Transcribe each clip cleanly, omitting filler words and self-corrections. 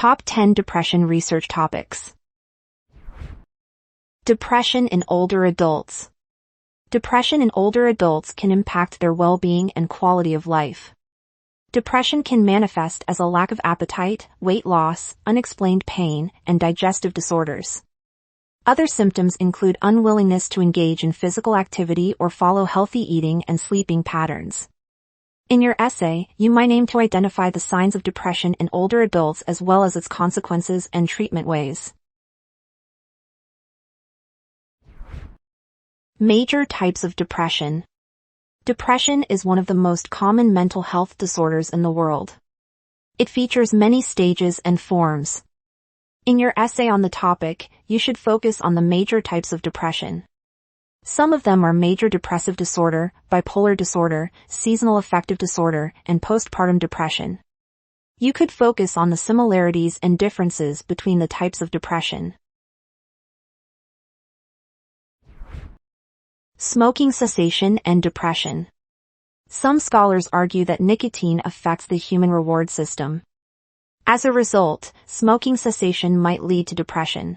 Top 10 Depression Research Topics. Depression in older adults. Depression in older adults can impact their well-being and quality of life. Depression can manifest as a lack of appetite, weight loss, unexplained pain, and digestive disorders. Other symptoms include unwillingness to engage in physical activity or follow healthy eating and sleeping patterns. In your essay, you might aim to identify the signs of depression in older adults as well as its consequences and treatment ways. Major types of depression. Depression is one of the most common mental health disorders in the world. It features many stages and forms. In your essay on the topic, you should focus on the major types of depression. Some of them are major depressive disorder, bipolar disorder, seasonal affective disorder, and postpartum depression. You could focus on the similarities and differences between the types of depression. Smoking cessation and depression. Some scholars argue that nicotine affects the human reward system. As a result, smoking cessation might lead to depression.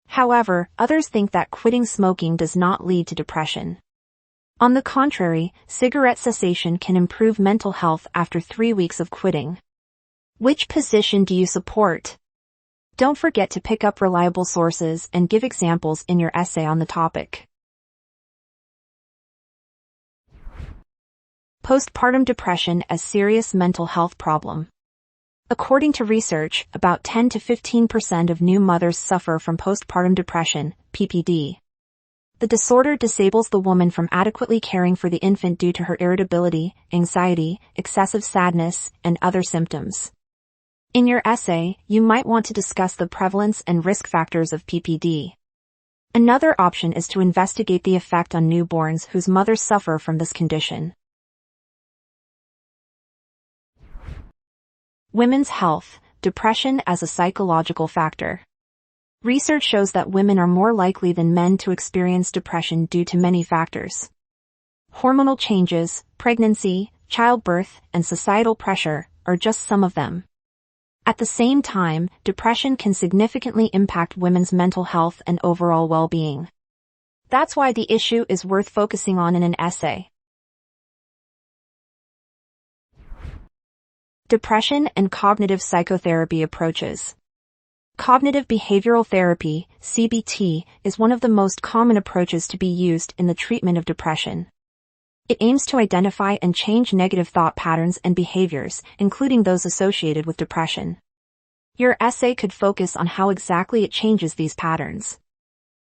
However, others think that quitting smoking does not lead to depression. On the contrary, cigarette cessation can improve mental health after 3 weeks of quitting. Which position do you support? Don't forget to pick up reliable sources and give examples in your essay on the topic. Postpartum depression as serious mental health problem. According to research, about 10 to 15% of new mothers suffer from postpartum depression, PPD. The disorder disables the woman from adequately caring for the infant due to her irritability, anxiety, excessive sadness, and other symptoms. In your essay, you might want to discuss the prevalence and risk factors of PPD. Another option is to investigate the effect on newborns whose mothers suffer from this condition. Women's health, depression as a psychological factor. Research shows that women are more likely than men to experience depression due to many factors. Hormonal changes, pregnancy, childbirth, and societal pressure are just some of them. At the same time, depression can significantly impact women's mental health and overall well-being. That's why the issue is worth focusing on in an essay. Depression and cognitive psychotherapy approaches. Cognitive behavioral therapy, CBT, is one of the most common approaches to be used in the treatment of depression. It aims to identify and change negative thought patterns and behaviors, including those associated with depression. Your essay could focus on how exactly it changes these patterns.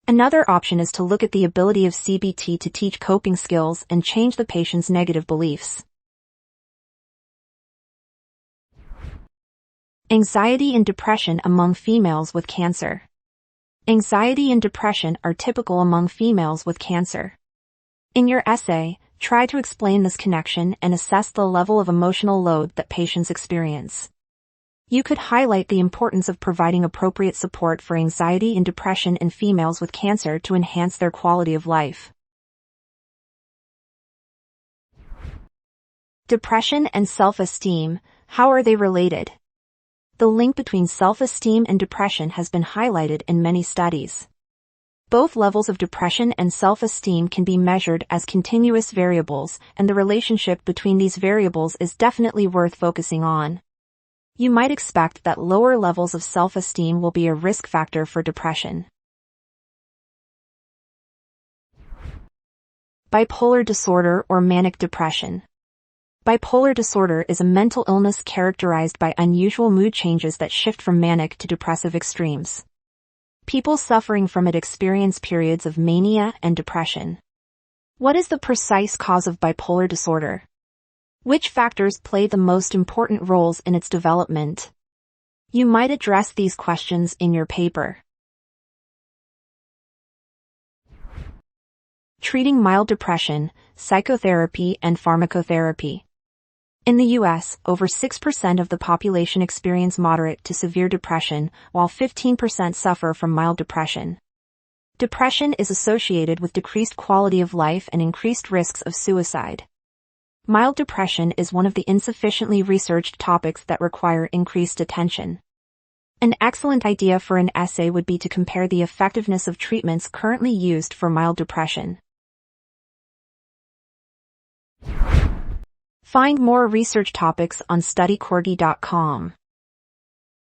Another option is to look at the ability of CBT to teach coping skills and change the patient's negative beliefs. Anxiety and depression among females with cancer. Anxiety and depression are typical among females with cancer. In your essay, try to explain this connection and assess the level of emotional load that patients experience. You could highlight the importance of providing appropriate support for anxiety and depression in females with cancer to enhance their quality of life. Depression and self-esteem, how are they related? The link between self-esteem and depression has been highlighted in many studies. Both levels of depression and self-esteem can be measured as continuous variables, and the relationship between these variables is definitely worth focusing on. You might expect that lower levels of self-esteem will be a risk factor for depression. Bipolar disorder or manic depression. Bipolar disorder is a mental illness characterized by unusual mood changes that shift from manic to depressive extremes. People suffering from it experience periods of mania and depression. What is the precise cause of bipolar disorder? Which factors play the most important roles in its development? You might address these questions in your paper. Treating mild depression, psychotherapy and pharmacotherapy. In the U.S., over 6% of the population experience moderate to severe depression, while 15% suffer from mild depression. Depression is associated with decreased quality of life and increased risks of suicide. Mild depression is one of the insufficiently researched topics that require increased attention. An excellent idea for an essay would be to compare the effectiveness of treatments currently used for mild depression. Find more research topics on studycorgi.com.